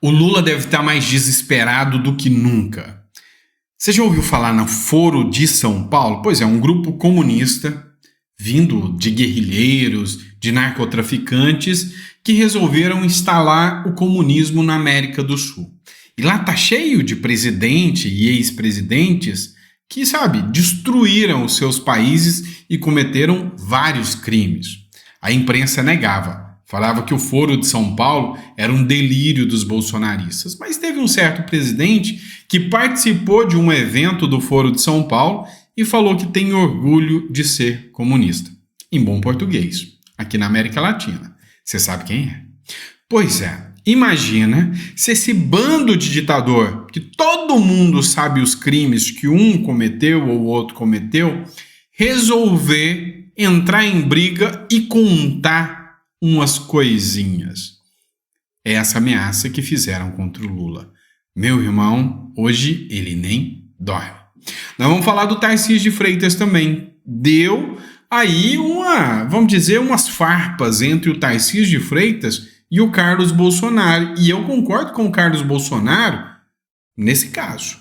O Lula deve estar mais desesperado do que nunca. Você já ouviu falar no Foro de São Paulo? Pois é, um grupo comunista vindo de guerrilheiros, de narcotraficantes que resolveram instalar o comunismo na América do Sul. E lá tá cheio de presidente e ex-presidentes que, destruíram os seus países e cometeram vários crimes. A imprensa negava. Falava que o Foro de São Paulo era um delírio dos bolsonaristas. Mas teve um certo presidente que participou de um evento do Foro de São Paulo e falou que tem orgulho de ser comunista. Em bom português, aqui na América Latina. Você sabe quem é? Pois é, imagina se esse bando de ditador, que todo mundo sabe os crimes que um cometeu ou o outro cometeu, resolver entrar em briga e contar umas coisinhas. É essa ameaça que fizeram contra o Lula. Meu irmão, hoje ele nem dorme. Nós vamos falar do Tarcísio de Freitas também. Deu aí umas farpas entre o Tarcísio de Freitas e o Carlos Bolsonaro. E eu concordo com o Carlos Bolsonaro nesse caso.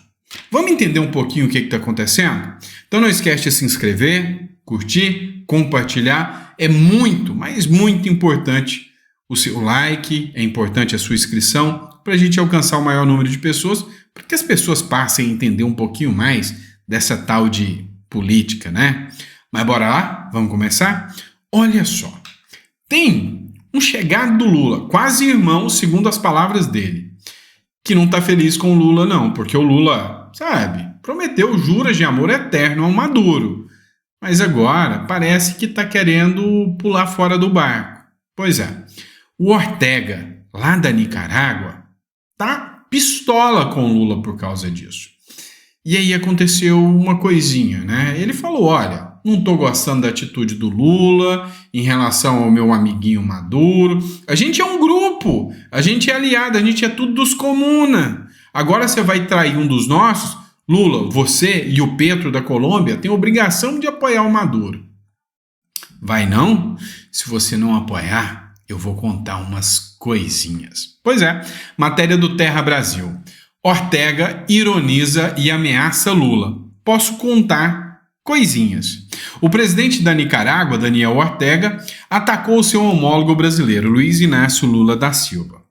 Vamos entender um pouquinho o que está acontecendo? Então não esquece de se inscrever, curtir, compartilhar. É muito, mas muito importante o seu like, é importante a sua inscrição para a gente alcançar o maior número de pessoas, para que as pessoas passem a entender um pouquinho mais dessa tal de política, né? Mas bora lá? Vamos começar? Olha só, tem um chegado do Lula, quase irmão, segundo as palavras dele, que não tá feliz com o Lula não, porque o Lula, prometeu juras de amor eterno ao Maduro. Mas agora parece que está querendo pular fora do barco. Pois é, o Ortega, lá da Nicarágua, tá pistola com o Lula por causa disso. E aí aconteceu uma coisinha, né? Ele falou, olha, não tô gostando da atitude do Lula em relação ao meu amiguinho Maduro. A gente é um grupo, a gente é aliado, a gente é tudo dos comuna. Agora você vai trair um dos nossos? Lula, você e o Petro da Colômbia têm obrigação de apoiar o Maduro. Vai não? Se você não apoiar, eu vou contar umas coisinhas. Pois é, matéria do Terra Brasil. Ortega ironiza e ameaça Lula. Posso contar coisinhas. O presidente da Nicarágua, Daniel Ortega, atacou seu homólogo brasileiro, Luiz Inácio Lula da Silva.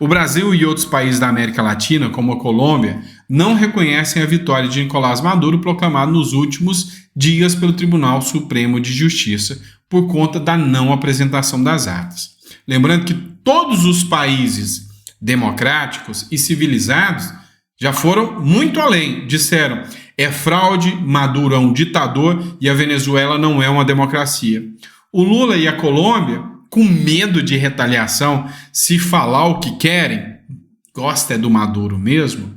O Brasil e outros países da América Latina, como a Colômbia, não reconhecem a vitória de Nicolás Maduro proclamada nos últimos dias pelo Tribunal Supremo de Justiça por conta da não apresentação das atas. Lembrando que todos os países democráticos e civilizados já foram muito além. Disseram, é fraude, Maduro é um ditador e a Venezuela não é uma democracia. O Lula e a Colômbia, com medo de retaliação, se falar o que querem, gosta é do Maduro mesmo.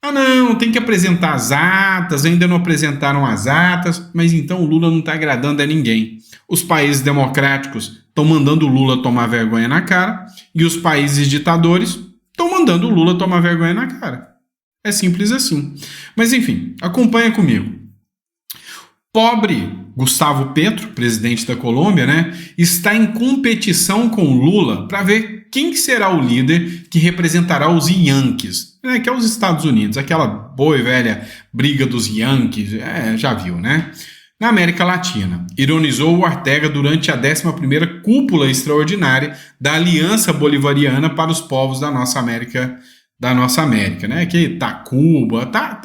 Ah não, tem que apresentar as atas, ainda não apresentaram as atas, mas então o Lula não está agradando a ninguém. Os países democráticos estão mandando o Lula tomar vergonha na cara e os países ditadores estão mandando o Lula tomar vergonha na cara. É simples assim. Mas enfim, acompanha comigo. Pobre Gustavo Petro, presidente da Colômbia, está em competição com Lula para ver quem será o líder que representará os Yankees, que é os Estados Unidos, aquela boa e velha briga dos Yankees, já viu, né? Na América Latina. Ironizou o Ortega durante a 11ª cúpula extraordinária da Aliança Bolivariana para os povos da nossa América, que tá Cuba, tá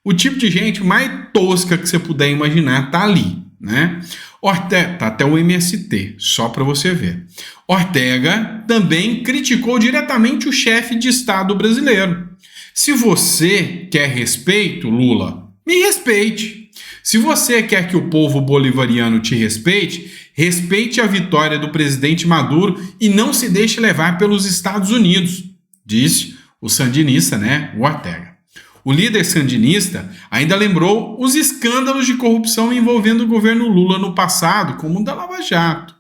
o tipo de gente mais tosca que você puder imaginar tá ali, né? Ortega, tá até o MST, só para você ver. Ortega também criticou diretamente o chefe de Estado brasileiro. Se você quer respeito, Lula, me respeite. Se você quer que o povo bolivariano te respeite, respeite a vitória do presidente Maduro e não se deixe levar pelos Estados Unidos, disse o sandinista, o Ortega. O líder sandinista ainda lembrou os escândalos de corrupção envolvendo o governo Lula no passado, como o da Lava Jato.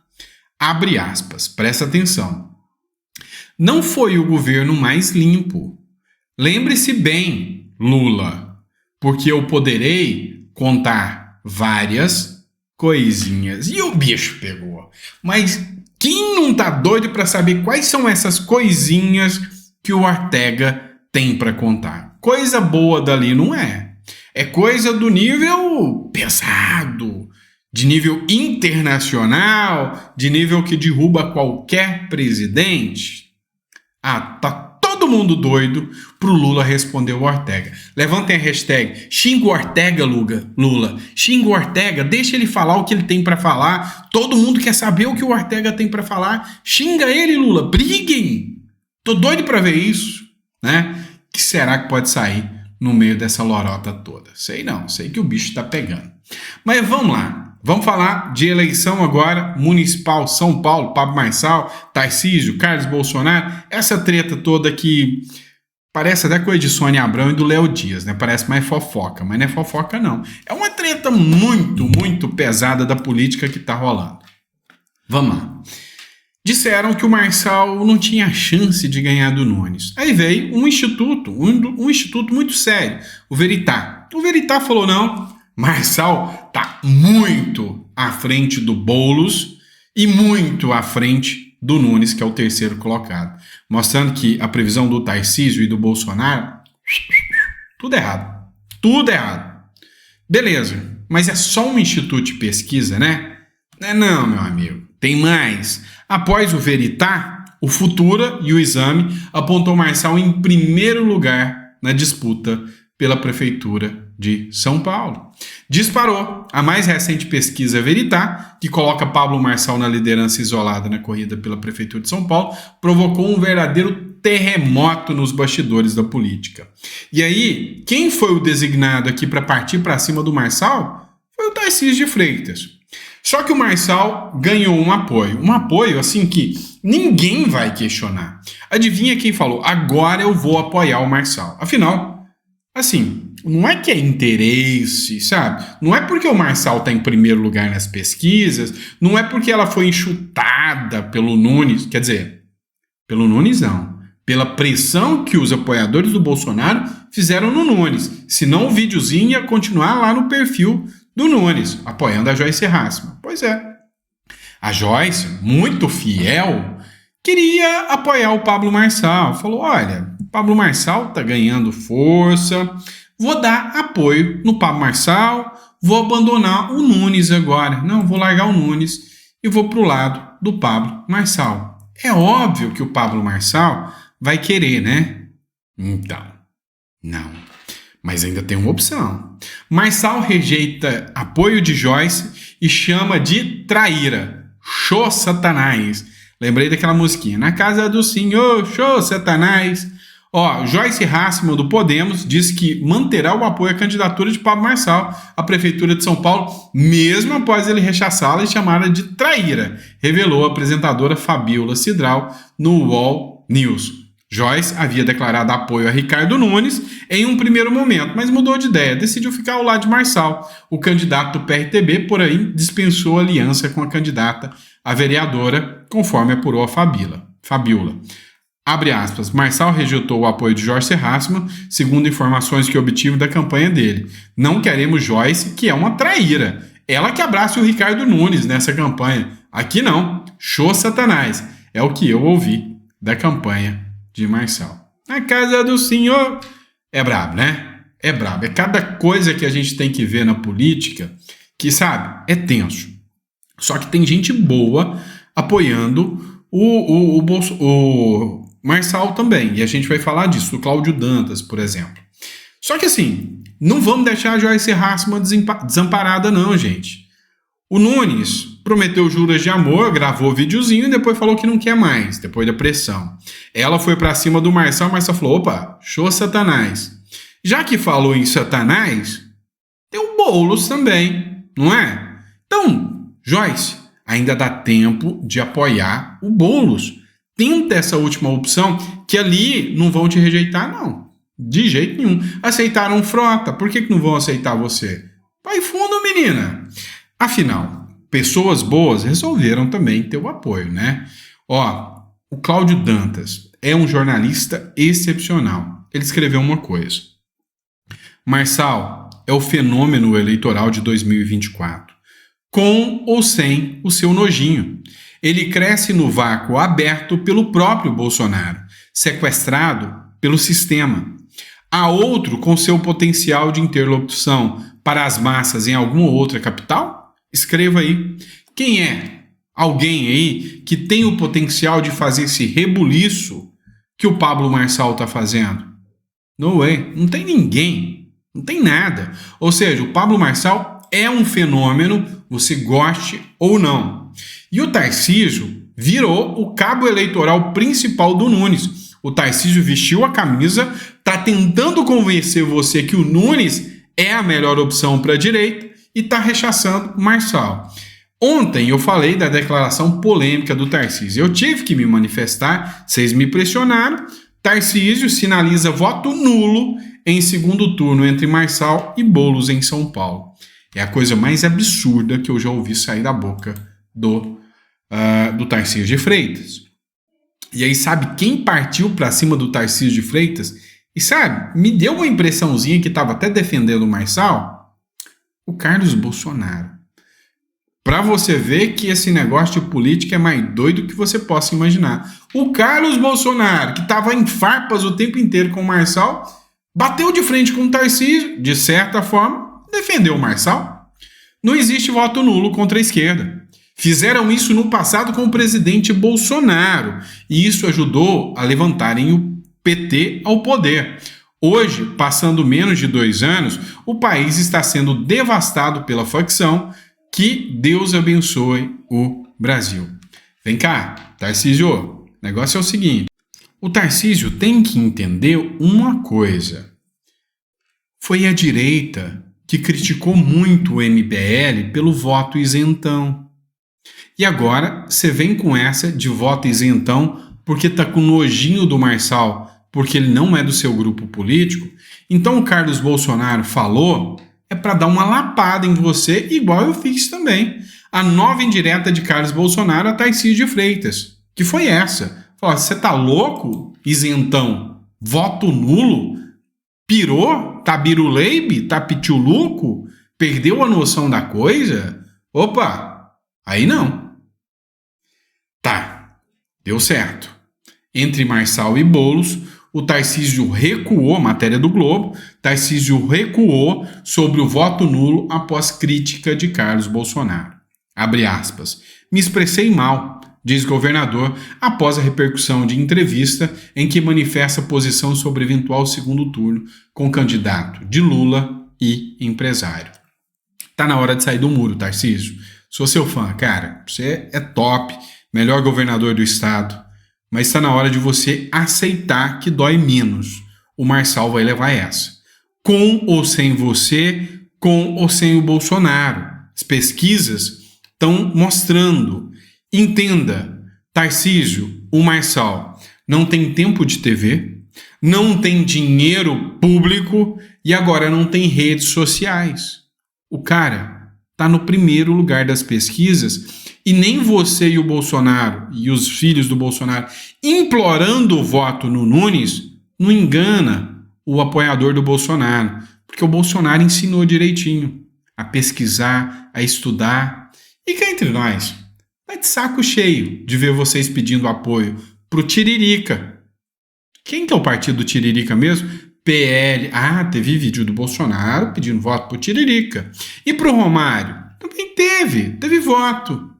Abre aspas, presta atenção. Não foi o governo mais limpo. Lembre-se bem, Lula, porque eu poderei contar várias coisinhas. E o bicho pegou. Mas quem não tá doido para saber quais são essas coisinhas que o Ortega tem para contar. Coisa boa dali não é. É coisa do nível pesado, de nível internacional, de nível que derruba qualquer presidente. Tá todo mundo doido pro Lula responder o Ortega. Levantem a hashtag xinga o Ortega, Lula. Xinga o Ortega, deixa ele falar o que ele tem para falar. Todo mundo quer saber o que o Ortega tem para falar. Xinga ele, Lula. Briguem. Tô doido para ver isso, né? O que será que pode sair no meio dessa lorota toda? Sei não, sei que o bicho tá pegando. Mas vamos lá. Vamos falar de eleição agora, municipal, São Paulo, Pablo Marçal, Tarcísio, Carlos Bolsonaro, essa treta toda que parece até coisa de Sônia Abrão e do Léo Dias, né? Parece mais fofoca, mas não é fofoca não. É uma treta muito, muito pesada da política que tá rolando. Vamos lá. Disseram que o Marçal não tinha chance de ganhar do Nunes. Aí veio um instituto muito sério, o Veritá. O Veritá falou, não, Marçal está muito à frente do Boulos e muito à frente do Nunes, que é o terceiro colocado. Mostrando que a previsão do Tarcísio e do Bolsonaro, tudo errado. Tudo errado. Beleza, mas é só um instituto de pesquisa, né? Não, meu amigo. Tem mais. Após o Veritá, o Futura e o Exame apontou Marçal em primeiro lugar na disputa pela Prefeitura de São Paulo. Disparou. A mais recente pesquisa Veritá, que coloca Pablo Marçal na liderança isolada na corrida pela Prefeitura de São Paulo, provocou um verdadeiro terremoto nos bastidores da política. E aí, quem foi o designado aqui para partir para cima do Marçal? Foi o Tarcísio de Freitas. Só que o Marçal ganhou um apoio assim que ninguém vai questionar. Adivinha quem falou? Agora eu vou apoiar o Marçal. Afinal, assim, não é que é interesse, sabe? Não é porque o Marçal está em primeiro lugar nas pesquisas, não é porque ela foi enxutada pelo Nunes, quer dizer, pelo Nunes não, pela pressão que os apoiadores do Bolsonaro fizeram no Nunes. Senão o videozinho ia continuar lá no perfil do Nunes, apoiando a Joyce Hasselmann. Pois é. A Joyce, muito fiel, queria apoiar o Pablo Marçal. Falou, olha, o Pablo Marçal tá ganhando força, vou dar apoio no Pablo Marçal, vou abandonar o Nunes agora. Não, vou largar o Nunes e vou pro lado do Pablo Marçal. É óbvio que o Pablo Marçal vai querer, né? Então, não. Mas ainda tem uma opção. Marçal rejeita apoio de Joyce e chama de traíra. Show Satanás. Lembrei daquela musiquinha. Na casa do senhor, show Satanás. Joyce Hasselmann do Podemos disse que manterá o apoio à candidatura de Pablo Marçal à Prefeitura de São Paulo, mesmo após ele rechaçá-la e chamá-la de traíra, revelou a apresentadora Fabiola Cidral no UOL News. Joyce havia declarado apoio a Ricardo Nunes em um primeiro momento, mas mudou de ideia, decidiu ficar ao lado de Marçal. O candidato do PRTB, porém, dispensou aliança com a candidata a vereadora, conforme apurou a Fabiola. Abre aspas, Marçal rejeitou o apoio de Joyce Hasselmann, segundo informações que obtive da campanha dele. Não queremos Joyce, que é uma traíra. Ela que abraça o Ricardo Nunes nessa campanha. Aqui não. Show Satanás. É o que eu ouvi da campanha de Marçal. Na casa do senhor. É brabo, né? É brabo. É cada coisa que a gente tem que ver na política que, sabe, é tenso. Só que tem gente boa apoiando o Marçal também. E a gente vai falar disso, o Cláudio Dantas, por exemplo. Só que assim, não vamos deixar a Joyce Hasselmann desamparada não, gente. O Nunes prometeu juras de amor, gravou o videozinho e depois falou que não quer mais, depois da pressão. Ela foi pra cima do Marçal, Marçal falou, opa, show Satanás. Já que falou em Satanás, tem o Boulos também, não é? Então, Joyce, ainda dá tempo de apoiar o Boulos. Tenta essa última opção, que ali não vão te rejeitar, não. De jeito nenhum. Aceitaram Frota, por que não vão aceitar você? Vai fundo, menina. Afinal, pessoas boas resolveram também ter o apoio, né? O Cláudio Dantas é um jornalista excepcional. Ele escreveu uma coisa. Marçal é o fenômeno eleitoral de 2024, com ou sem o seu nojinho. Ele cresce no vácuo aberto pelo próprio Bolsonaro. sequestrado pelo sistema. Há outro com seu potencial de interlocução para as massas em alguma outra capital? Escreva aí. Quem é alguém aí que tem o potencial de fazer esse rebuliço que o Pablo Marçal está fazendo? No way. Não tem ninguém. Não tem nada. Ou seja, o Pablo Marçal é um fenômeno, você goste ou não. E o Tarcísio virou o cabo eleitoral principal do Nunes. O Tarcísio vestiu a camisa, está tentando convencer você que o Nunes é a melhor opção para a direita e está rechaçando o Marçal. Ontem eu falei da declaração polêmica do Tarcísio. Eu tive que me manifestar, vocês me pressionaram. Tarcísio sinaliza voto nulo em segundo turno entre Marçal e Boulos em São Paulo. É a coisa mais absurda que eu já ouvi sair da boca do Tarcísio de Freitas. E aí, sabe quem partiu para cima do Tarcísio de Freitas? E sabe, me deu uma impressãozinha que estava até defendendo o Marçal? O Carlos Bolsonaro. Para você ver que esse negócio de política é mais doido que você possa imaginar. O Carlos Bolsonaro, que estava em farpas o tempo inteiro com o Marçal, bateu de frente com o Tarcísio, de certa forma, defendeu o Marçal. Não existe voto nulo contra a esquerda. Fizeram isso no passado com o presidente Bolsonaro, e isso ajudou a levantarem o PT ao poder. Hoje, passando menos de 2 anos, o país está sendo devastado pela facção. Que Deus abençoe o Brasil. Vem cá, Tarcísio, o negócio é o seguinte. O Tarcísio tem que entender uma coisa. Foi a direita que criticou muito o MBL pelo voto isentão. E agora você vem com essa de voto isentão porque tá com nojinho do Marçal, porque ele não é do seu grupo político. Então o Carlos Bolsonaro falou... é para dar uma lapada em você, igual eu fiz também. A nova indireta de Carlos Bolsonaro a Tarcísio de Freitas, que foi essa. Falou, você tá louco, isentão? Voto nulo? Pirou? Tá biruleibe? Tá pituluco? Perdeu a noção da coisa? Opa, aí não. Tá, deu certo. Entre Marçal e Boulos, o Tarcísio recuou, matéria do Globo, Tarcísio recuou sobre o voto nulo após crítica de Carlos Bolsonaro. Abre aspas. Me expressei mal, diz governador, após a repercussão de entrevista em que manifesta posição sobre eventual segundo turno com candidato de Lula e empresário. Tá na hora de sair do muro, Tarcísio. Sou seu fã, cara. Você é top, melhor governador do estado. Mas está na hora de você aceitar que dói menos. O Marçal vai levar essa. Com ou sem você, com ou sem o Bolsonaro. As pesquisas estão mostrando. Entenda, Tarcísio, o Marçal, não tem tempo de TV, não tem dinheiro público e agora não tem redes sociais. O cara está no primeiro lugar das pesquisas. E nem você e o Bolsonaro e os filhos do Bolsonaro implorando o voto no Nunes não engana o apoiador do Bolsonaro, porque o Bolsonaro ensinou direitinho a pesquisar, a estudar. E cá entre nós, tá de saco cheio de ver vocês pedindo apoio pro Tiririca. Quem que é o partido do Tiririca mesmo? PL. Ah, teve vídeo do Bolsonaro pedindo voto pro Tiririca. E pro Romário? Também teve voto.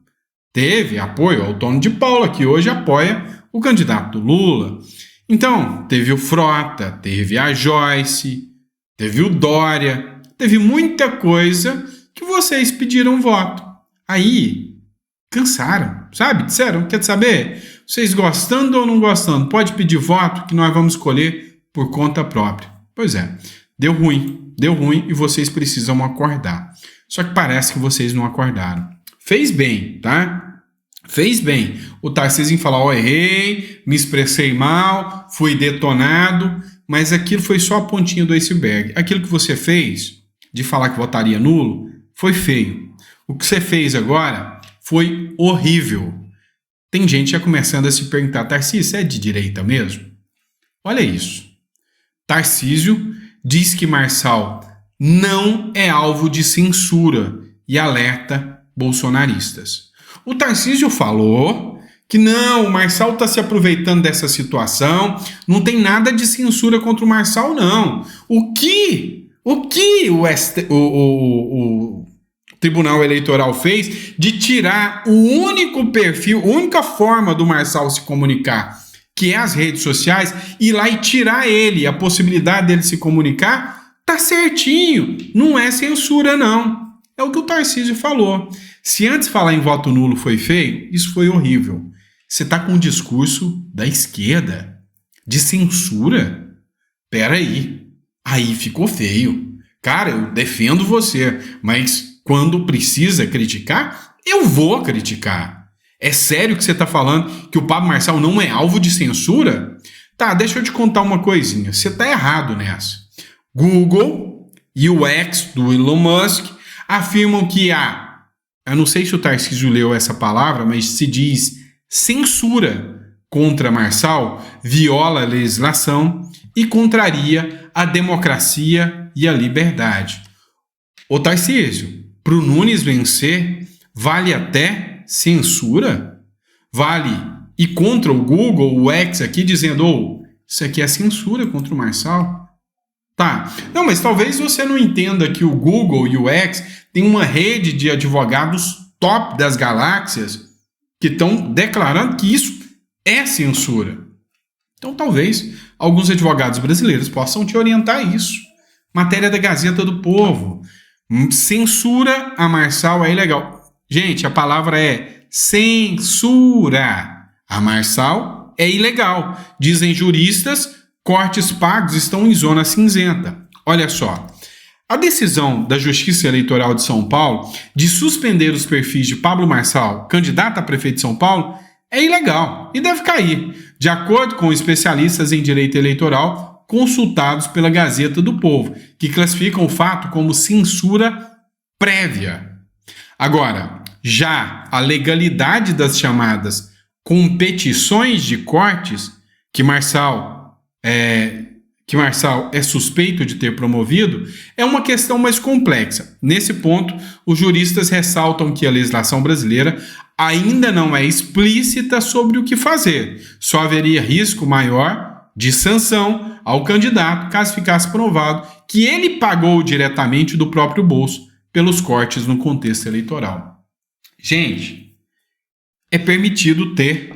Teve apoio ao Tony de Paula, que hoje apoia o candidato Lula. Então, teve o Frota, teve a Joyce, teve o Dória, teve muita coisa que vocês pediram voto. Aí, cansaram, sabe? Disseram, quer saber? Vocês gostando ou não gostando, pode pedir voto que nós vamos escolher por conta própria. Pois é, deu ruim e vocês precisam acordar. Só que parece que vocês não acordaram. Fez bem, tá? Fez bem. O Tarcísio em falar, errei, me expressei mal, fui detonado, mas aquilo foi só a pontinha do iceberg. Aquilo que você fez, de falar que votaria nulo, foi feio. O que você fez agora foi horrível. Tem gente já começando a se perguntar, Tarcísio, você é de direita mesmo? Olha isso. Tarcísio diz que Marçal não é alvo de censura e alerta bolsonaristas. O Tarcísio falou que não, o Marçal está se aproveitando dessa situação, não tem nada de censura contra o Marçal, não. O que o Tribunal Eleitoral fez de tirar o único perfil, a única forma do Marçal se comunicar, que é as redes sociais, ir lá e tirar ele, a possibilidade dele se comunicar, tá certinho, não é censura não. É o que o Tarcísio falou. Se antes falar em voto nulo foi feio, isso foi horrível. Você tá com um discurso da esquerda, de censura? Peraí, aí ficou feio. Cara, eu defendo você, mas quando precisa criticar, eu vou criticar. É sério que você está falando que o Pablo Marçal não é alvo de censura? Tá, deixa eu te contar uma coisinha. Você está errado nessa. Google e o X do Elon Musk afirmam que eu não sei se o Tarcísio leu essa palavra, mas se diz censura contra Marçal, viola a legislação e contraria a democracia e a liberdade. Ô Tarcísio, para o Nunes vencer, vale até censura? Vale ir contra o Google, o X aqui, dizendo, isso aqui é censura contra o Marçal? Tá, não, mas talvez você não entenda que o Google e o X têm uma rede de advogados top das galáxias que estão declarando que isso é censura. Então talvez alguns advogados brasileiros possam te orientar a isso. Matéria da Gazeta do Povo. Censura a Marçal é ilegal. Gente, a palavra é censura. A Marçal é ilegal. Dizem juristas, cortes pagos estão em zona cinzenta. Olha só. A decisão da Justiça Eleitoral de São Paulo de suspender os perfis de Pablo Marçal, candidato a prefeito de São Paulo, é ilegal e deve cair, de acordo com especialistas em direito eleitoral consultados pela Gazeta do Povo, que classificam o fato como censura prévia. Agora, já a legalidade das chamadas competições de cortes que Marçal é suspeito de ter promovido, é uma questão mais complexa. Nesse ponto, os juristas ressaltam que a legislação brasileira ainda não é explícita sobre o que fazer. Só haveria risco maior de sanção ao candidato caso ficasse provado que ele pagou diretamente do próprio bolso pelos cortes no contexto eleitoral. Gente, é permitido ter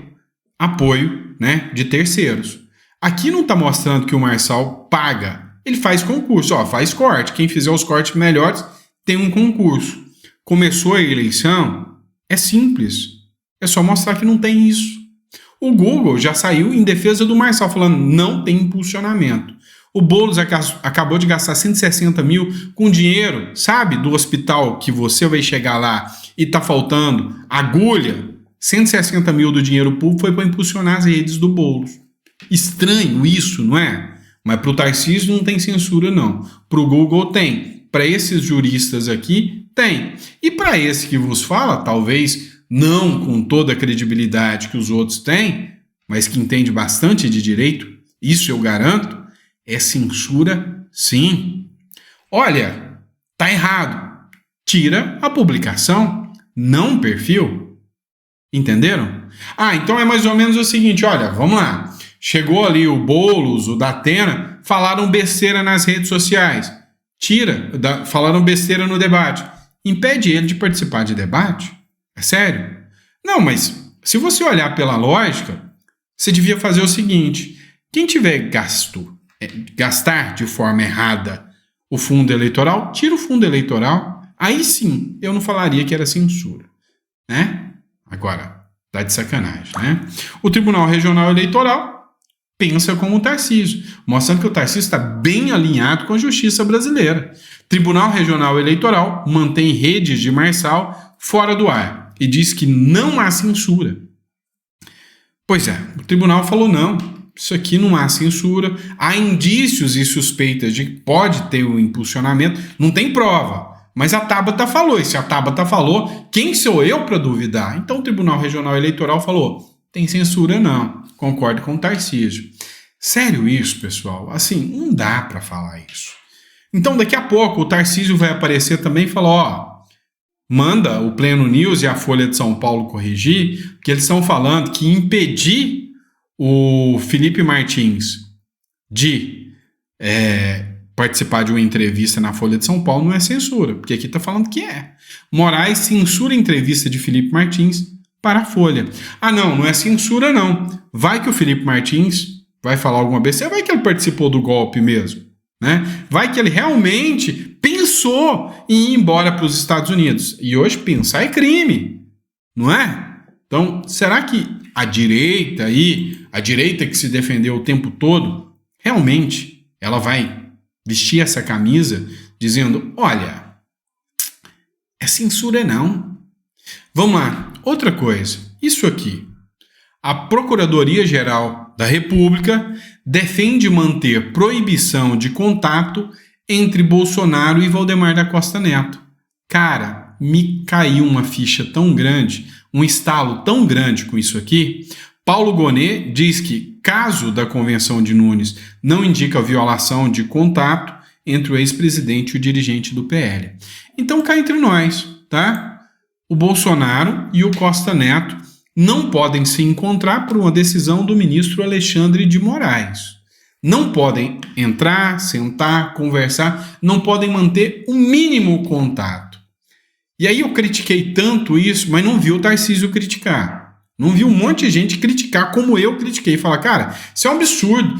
apoio, de terceiros. Aqui não está mostrando que o Marçal paga. Ele faz concurso, faz corte. Quem fizer os cortes melhores tem um concurso. Começou a eleição, é simples. É só mostrar que não tem isso. O Google já saiu em defesa do Marçal, falando não tem impulsionamento. O Boulos acabou de gastar 160 mil com dinheiro, sabe, do hospital que você vai chegar lá e está faltando agulha. 160 mil do dinheiro público foi para impulsionar as redes do Boulos. Estranho isso, não é? Mas para o Tarcísio não tem censura, não. Para o Google tem. Para esses juristas aqui, tem. E para esse que vos fala, talvez não com toda a credibilidade que os outros têm, mas que entende bastante de direito, isso eu garanto, é censura sim. Olha, tá errado. Tira a publicação, não o perfil. Entenderam? Então é mais ou menos o seguinte, olha, vamos lá. Chegou ali o Boulos, o Datena, falaram besteira nas redes sociais. Falaram besteira no debate. Impede ele de participar de debate? É sério? Não, mas se você olhar pela lógica, você devia fazer o seguinte. Quem tiver gastar de forma errada o fundo eleitoral, tira o fundo eleitoral. Aí sim, eu não falaria que era censura. Agora, tá de sacanagem, O Tribunal Regional Eleitoral pensa como o Tarcísio, mostrando que o Tarcísio está bem alinhado com a justiça brasileira. Tribunal Regional Eleitoral mantém redes de Marçal fora do ar e diz que não há censura. Pois é, o tribunal falou não, isso aqui não há censura, há indícios e suspeitas de que pode ter um impulsionamento, não tem prova, mas a Tabata falou, e se a Tabata falou, quem sou eu para duvidar? Então o Tribunal Regional Eleitoral falou, tem censura não, concordo com o Tarcísio. Sério isso, pessoal? Assim, não dá para falar isso. Então daqui a pouco o Tarcísio vai aparecer também e falar, manda o Pleno News e a Folha de São Paulo corrigir, porque eles estão falando que impedir o Felipe Martins de participar de uma entrevista na Folha de São Paulo não é censura, porque aqui está falando que é. Moraes censura a entrevista de Felipe Martins para a Folha. Ah, não é censura não. Vai que o Felipe Martins vai falar alguma besteira, vai que ele participou do golpe mesmo, né? Vai que ele realmente pensou em ir embora para os Estados Unidos. E hoje pensar é crime, não é? Então, será que a direita que se defendeu o tempo todo, realmente ela vai vestir essa camisa dizendo, olha, é censura não. Vamos lá, outra coisa, isso aqui. A Procuradoria-Geral da República defende manter proibição de contato entre Bolsonaro e Valdemar da Costa Neto. Cara, me caiu uma ficha tão grande, um estalo tão grande com isso aqui. Paulo Gonet diz que, caso da Convenção de Nunes não indica violação de contato entre o ex-presidente e o dirigente do PL. Então, cá entre nós, tá? O Bolsonaro e o Costa Neto não podem se encontrar por uma decisão do ministro Alexandre de Moraes. Não podem entrar, sentar, conversar, não podem manter o mínimo contato. E aí eu critiquei tanto isso, mas não vi o Tarcísio criticar. Não vi um monte de gente criticar como eu critiquei. Falar, cara, isso é um absurdo.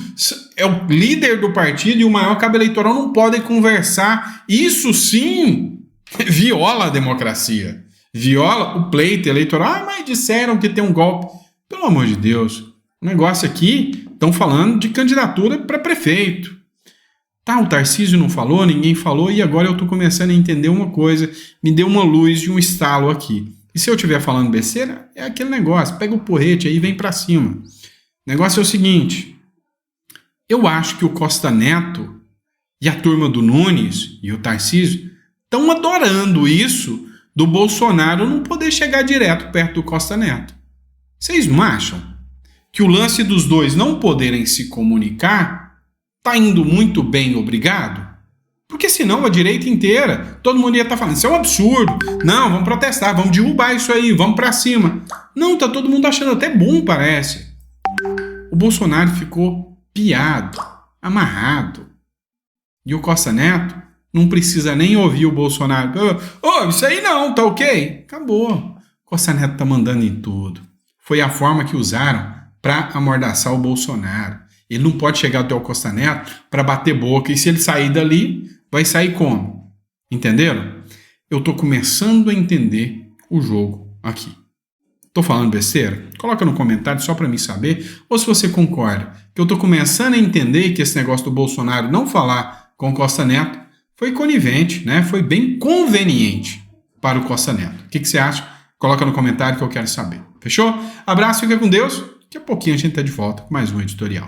É o líder do partido e o maior cabo eleitoral não podem conversar. Isso sim viola a democracia. Viola o pleito eleitoral. Ah, mas disseram que tem um golpe. Pelo amor de Deus. O negócio aqui, estão falando de candidatura para prefeito. Tá, o Tarcísio não falou, ninguém falou, e agora eu estou começando a entender uma coisa. Me deu uma luz de um estalo aqui. E se eu estiver falando besteira, é aquele negócio. Pega o porrete aí e vem para cima. O negócio é o seguinte. Eu acho que o Costa Neto e a turma do Nunes e o Tarcísio estão adorando isso do Bolsonaro não poder chegar direto perto do Costa Neto. Vocês não acham que o lance dos dois não poderem se comunicar está indo muito bem, obrigado? Porque senão a direita inteira, todo mundo ia estar falando, isso é um absurdo. Não, vamos protestar, vamos derrubar isso aí, vamos para cima. Não, tá todo mundo achando até bom, parece. O Bolsonaro ficou piado, amarrado. E o Costa Neto não precisa nem ouvir o Bolsonaro. Isso aí não, tá ok? Acabou. O Costa Neto tá mandando em tudo. Foi a forma que usaram para amordaçar o Bolsonaro. Ele não pode chegar até o Costa Neto para bater boca. E se ele sair dali, vai sair como? Entenderam? Eu tô começando a entender o jogo aqui. Tô falando besteira? Coloca no comentário só para mim saber. Ou se você concorda que eu tô começando a entender que esse negócio do Bolsonaro não falar com o Costa Neto foi conivente, né? Foi bem conveniente para o Costa Neto. O que você acha? Coloca no comentário que eu quero saber. Fechou? Abraço, fica com Deus. Daqui a pouquinho a gente tá de volta com mais um editorial.